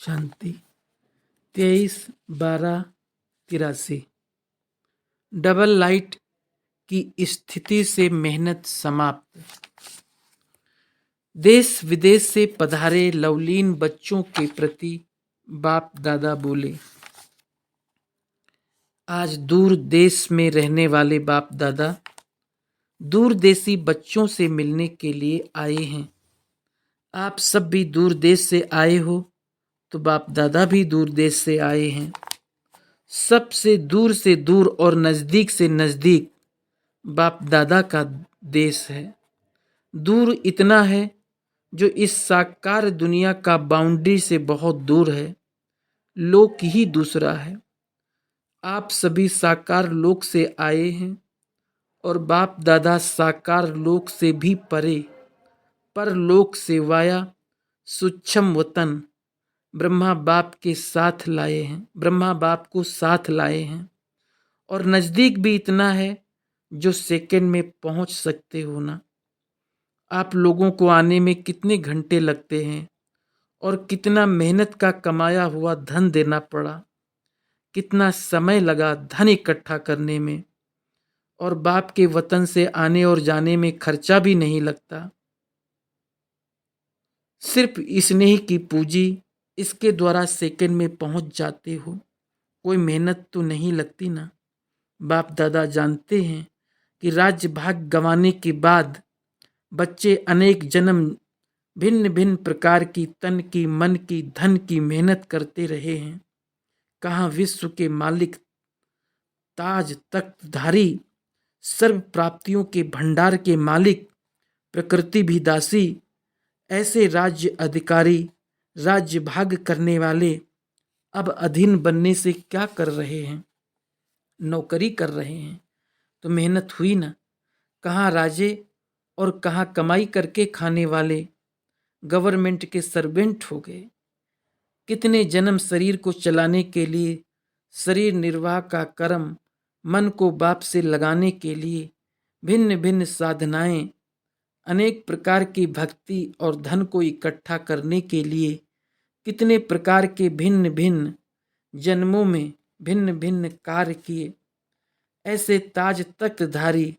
शांति। 23/12/83। Double light की स्थिति से मेहनत समाप्त। देश विदेश से पधारे लवलीन बच्चों के प्रति बाप दादा बोले। आज दूर देश में रहने वाले बाप दादा दूर देशी बच्चों से मिलने के लिए आए हैं। आप सब भी दूर देश से आए हो तो बाप दादा भी दूर देश से आए हैं। सबसे दूर से दूर और नज़दीक से नज़दीक बाप दादा का देश है। दूर इतना है जो इस साकार दुनिया का बाउंड्री से बहुत दूर है। लोक ही दूसरा है। आप सभी साकार लोक से आए हैं और बाप दादा साकार लोक से भी परे परलोक से वाया सूक्ष्म वतन ब्रह्मा बाप के साथ लाए हैं, ब्रह्मा बाप को साथ लाए हैं। और नज़दीक भी इतना है जो सेकंड में पहुंच सकते हो ना। आप लोगों को आने में कितने घंटे लगते हैं और कितना मेहनत का कमाया हुआ धन देना पड़ा, कितना समय लगा धन इकट्ठा करने में। और बाप के वतन से आने और जाने में खर्चा भी नहीं लगता। सिर्फ स्नेह की पूंजी, इसके द्वारा सेकंड में पहुंच जाते हो। कोई मेहनत तो नहीं लगती ना। बाप दादा जानते हैं कि राज्य भाग गंवाने के बाद बच्चे अनेक जन्म भिन्न भिन्न प्रकार की तन की, मन की, धन की मेहनत करते रहे हैं। कहाँ विश्व के मालिक, ताज तख्तधारी, सर्व प्राप्तियों के भंडार के मालिक, प्रकृति भी दासी, ऐसे राज्य अधिकारी, राज्य भाग करने वाले अब अधीन बनने से क्या कर रहे हैं? नौकरी कर रहे हैं। तो मेहनत हुई ना। कहाँ राजे और कहाँ कमाई करके खाने वाले गवर्नमेंट के सर्वेंट हो गए। कितने जन्म शरीर को चलाने के लिए, शरीर निर्वाह का कर्म, मन को बाप से लगाने के लिए भिन्न भिन्न साधनाएं, अनेक प्रकार की भक्ति और धन को इकट्ठा करने के लिए कितने प्रकार के भिन्न भिन्न जन्मों में भिन्न भिन्न कार्य किए। ऐसे ताज तख्तधारी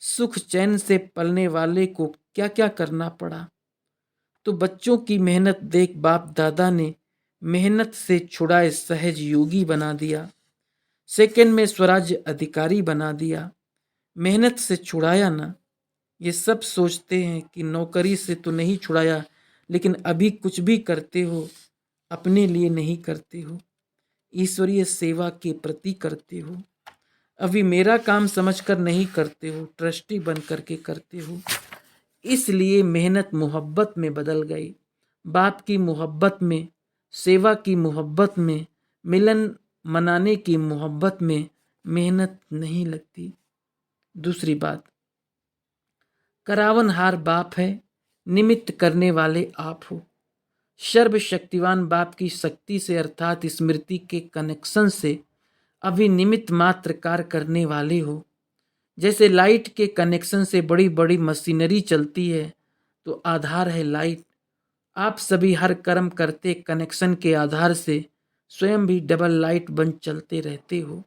सुख चैन से पलने वाले को क्या क्या करना पड़ा। तो बच्चों की मेहनत देख बाप दादा ने मेहनत से छुड़ाए सहज योगी बना दिया। सेकंड में स्वराज्य अधिकारी बना दिया। मेहनत से छुड़ाया ना। ये सब सोचते हैं कि नौकरी से तो नहीं छुड़ाया, लेकिन अभी कुछ भी करते हो अपने लिए नहीं करते हो, ईश्वरीय सेवा के प्रति करते हो। अभी मेरा काम समझकर नहीं करते हो, ट्रस्टी बन करके करते हो। इसलिए मेहनत मोहब्बत में बदल गई। बाप की मोहब्बत में, सेवा की मोहब्बत में, मिलन मनाने की मोहब्बत में मेहनत नहीं लगती। दूसरी बात, करावनहार बाप है, निमित्त करने वाले आप हो। सर्वशक्तिवान बाप की शक्ति से अर्थात स्मृति के कनेक्शन से अभी निमित्त मात्र कार्य करने वाले हो। जैसे लाइट के कनेक्शन से बड़ी बड़ी मशीनरी चलती है तो आधार है लाइट। आप सभी हर कर्म करते कनेक्शन के आधार से स्वयं भी डबल लाइट बन चलते रहते हो।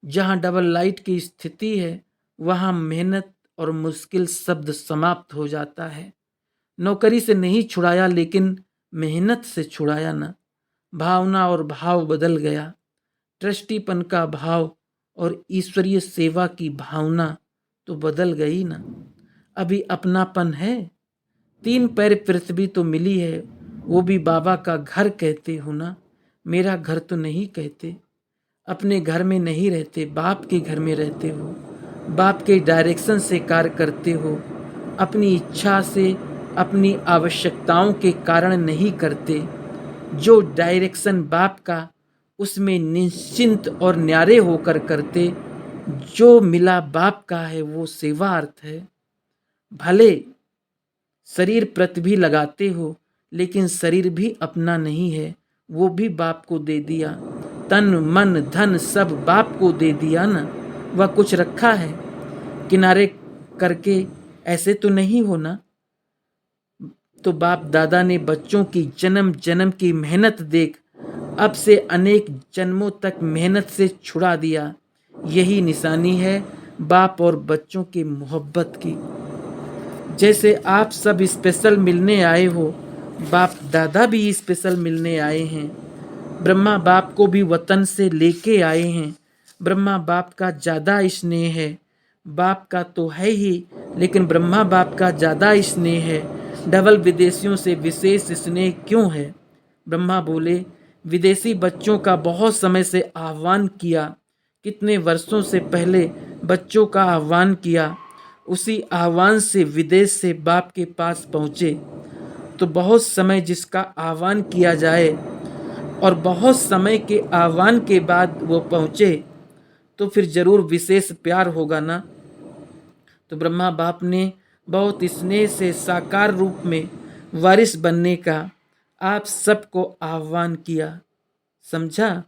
जहाँ डबल लाइट की स्थिति है वहाँ मेहनत और मुश्किल शब्द समाप्त हो जाता है। नौकरी से नहीं छुड़ाया लेकिन मेहनत से छुड़ाया ना। भावना और भाव बदल गया। ट्रस्टीपन का भाव और ईश्वरीय सेवा की भावना तो बदल गई ना। अभी अपनापन है। 3 पैर पृथ्वी तो मिली है, वो भी बाबा का घर कहते हो ना। मेरा घर तो नहीं कहते। अपने घर में नहीं रहते, बाप के घर में रहते हो। बाप के डायरेक्शन से कार्य करते हो। अपनी इच्छा से, अपनी आवश्यकताओं के कारण नहीं करते। जो डायरेक्शन बाप का, उसमें निश्चिंत और न्यारे होकर करते। जो मिला बाप का है वो सेवा अर्थ है। भले शरीर प्रति भी लगाते हो लेकिन शरीर भी अपना नहीं है, वो भी बाप को दे दिया। तन मन धन सब बाप को दे दिया ना। वह कुछ रखा है किनारे करके, ऐसे तो नहीं हो ना। तो बाप दादा ने बच्चों की जन्म जन्म की मेहनत देख अब से अनेक जन्मों तक मेहनत से छुड़ा दिया। यही निशानी है बाप और बच्चों की मोहब्बत की। जैसे आप सब स्पेशल मिलने आए हो, बाप दादा भी स्पेशल मिलने आए हैं। ब्रह्मा बाप को भी वतन से लेके आए हैं। ब्रह्मा बाप का ज़्यादा स्नेह है, बाप का तो है ही, लेकिन ब्रह्मा बाप का ज़्यादा स्नेह है। डबल विदेशियों से विशेष स्नेह क्यों है? ब्रह्मा बोले, विदेशी बच्चों का बहुत समय से आह्वान किया, कितने वर्षों से पहले बच्चों का आह्वान किया, उसी आह्वान से विदेश से बाप के पास पहुँचे। तो बहुत समय जिसका आह्वान किया जाए और बहुत समय के आह्वान के बाद वो पहुँचे तो फिर जरूर विशेष प्यार होगा ना। तो ब्रह्मा बाप ने बहुत स्नेह से साकार रूप में वारिस बनने का आप सबको आह्वान किया। समझा?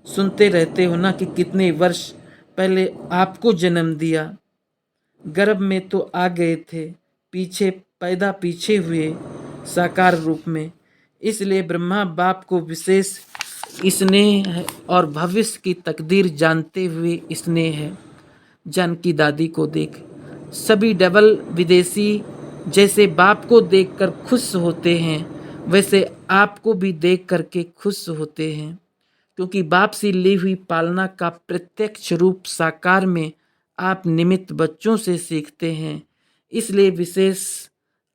सुनते रहते हो ना कि कितने वर्ष पहले आपको जन्म दिया, गर्भ में तो आ गए थे, पीछे पैदा पीछे हुए साकार रूप में। इसलिए ब्रह्मा बाप को विशेष स्नेह है और भविष्य की तकदीर जानते हुए स्नेह है। जानकी दादी को देख, सभी डबल विदेशी जैसे बाप को देखकर खुश होते हैं, वैसे आपको भी देख करके खुश होते हैं, क्योंकि बाप से ली हुई पालना का प्रत्यक्ष रूप साकार में आप निमित्त बच्चों से सीखते हैं। इसलिए विशेष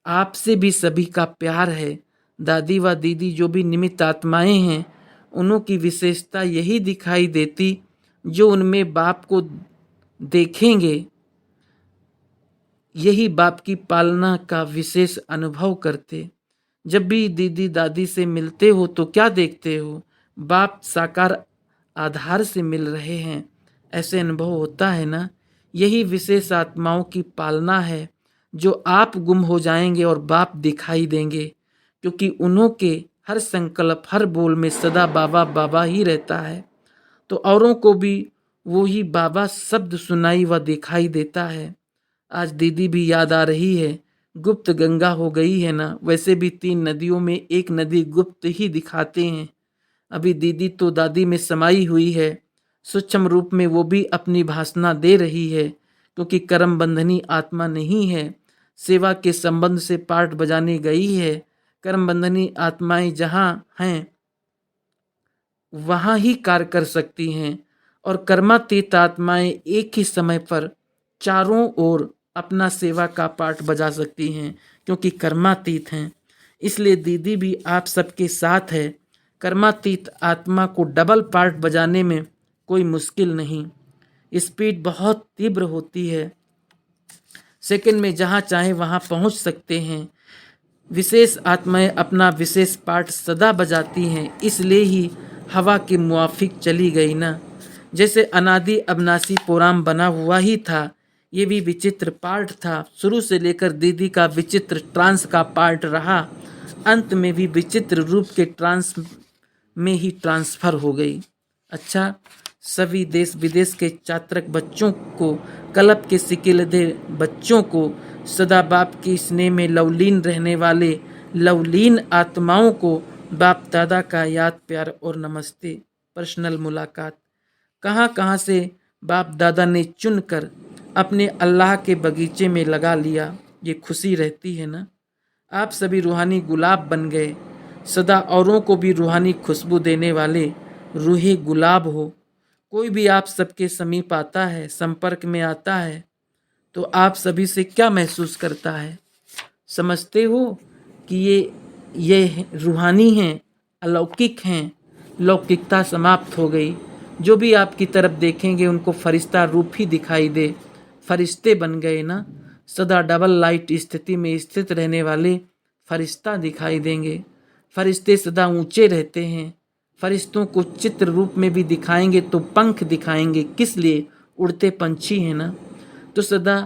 आपसे भी सभी का प्यार है। दादी व दीदी जो भी निमित्त आत्माएं हैं, उन्हों की विशेषता यही दिखाई देती, जो उनमें बाप को देखेंगे यही बाप की पालना का विशेष अनुभव करते। जब भी दीदी दादी से मिलते हो तो क्या देखते हो? बाप साकार आधार से मिल रहे हैं, ऐसे अनुभव होता है ना। यही विशेष आत्माओं की पालना है, जो आप गुम हो जाएंगे और बाप दिखाई देंगे, क्योंकि उन्हों के हर संकल्प हर बोल में सदा बाबा बाबा ही रहता है। तो औरों को भी वो ही बाबा शब्द सुनाई व दिखाई देता है। आज दीदी भी याद आ रही है, गुप्त गंगा हो गई है ना। वैसे भी 3 नदियों में एक नदी गुप्त ही दिखाते हैं। अभी दीदी तो दादी में समाई हुई है, सूक्ष्म रूप में वो भी अपनी भाषणा दे रही है, क्योंकि कर्म बंधनी आत्मा नहीं है, सेवा के संबंध से पार्ट बजाने गई है। कर्म बंधनी आत्माएं जहाँ हैं वहाँ ही कार्य कर सकती हैं, और कर्मातीत आत्माएं एक ही समय पर चारों ओर अपना सेवा का पार्ट बजा सकती हैं, क्योंकि कर्मातीत हैं। इसलिए दीदी भी आप सबके साथ है। कर्मातीत आत्मा को डबल पार्ट बजाने में कोई मुश्किल नहीं। स्पीड बहुत तीव्र होती है, सेकंड में जहाँ चाहे वहाँ पहुँच सकते हैं। विशेष आत्माएं अपना विशेष पार्ट सदा बजाती हैं, इसलिए ही हवा के मुआफिक चली गई ना। जैसे अनादि अविनाशी पुराण बना हुआ ही था, ये भी विचित्र पार्ट था। शुरू से लेकर दीदी का विचित्र ट्रांस का पार्ट रहा, अंत में भी विचित्र रूप के ट्रांस में ही ट्रांसफर हो गई। अच्छा, सभी देश विदेश के चात्रक बच्चों को, कल्प के सिकिलधे बच्चों को, सदा बाप की स्नेह में लवलीन रहने वाले लवलीन आत्माओं को बाप दादा का याद प्यार और नमस्ते। पर्सनल मुलाकात कहाँ कहाँ से बाप दादा ने चुनकर अपने अल्लाह के बगीचे में लगा लिया। ये खुशी रहती है ना। आप सभी रूहानी गुलाब बन गए, सदा औरों को भी रूहानी खुशबू देने वाले रूहे गुलाब हो। कोई भी आप सबके समीप आता है, संपर्क में आता है, तो आप सभी से क्या महसूस करता है? समझते हो कि ये रूहानी हैं, अलौकिक हैं। लौकिकता समाप्त हो गई। जो भी आपकी तरफ देखेंगे उनको फरिश्ता रूप ही दिखाई दे। फरिश्ते बन गए ना, सदा डबल लाइट स्थिति में स्थित रहने वाले फरिश्ता दिखाई देंगे। फरिश्ते सदा ऊंचे रहते हैं। फरिश्तों को चित्र रूप में भी दिखाएंगे तो पंख दिखाएंगे, किस लिए? उड़ते पंछी हैं ना। तो सदा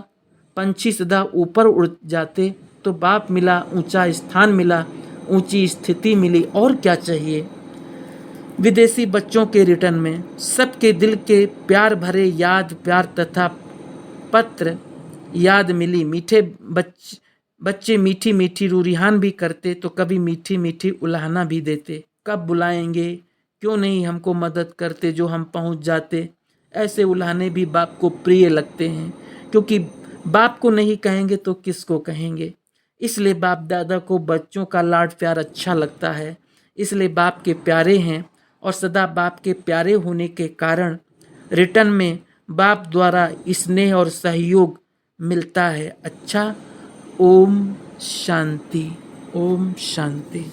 पंछी सदा ऊपर उड़ जाते तो बाप मिला, ऊंचा स्थान मिला, ऊंची स्थिति मिली, और क्या चाहिए? विदेशी बच्चों के रिटर्न में सबके दिल के प्यार भरे याद प्यार तथा पत्र याद मिली। मीठे बच्चे मीठी मीठी रूरिहान भी करते तो कभी मीठी मीठी उलाहना भी देते। कब बुलाएंगे, क्यों नहीं हमको मदद करते, जो हम पहुंच जाते। ऐसे उलाहने भी बाप को प्रिय लगते हैं, क्योंकि बाप को नहीं कहेंगे तो किसको कहेंगे। इसलिए बाप दादा को बच्चों का लाड प्यार अच्छा लगता है, इसलिए बाप के प्यारे हैं। और सदा बाप के प्यारे होने के कारण रिटर्न में बाप द्वारा स्नेह और सहयोग मिलता है। अच्छा, ओम शांति, ओम शांति।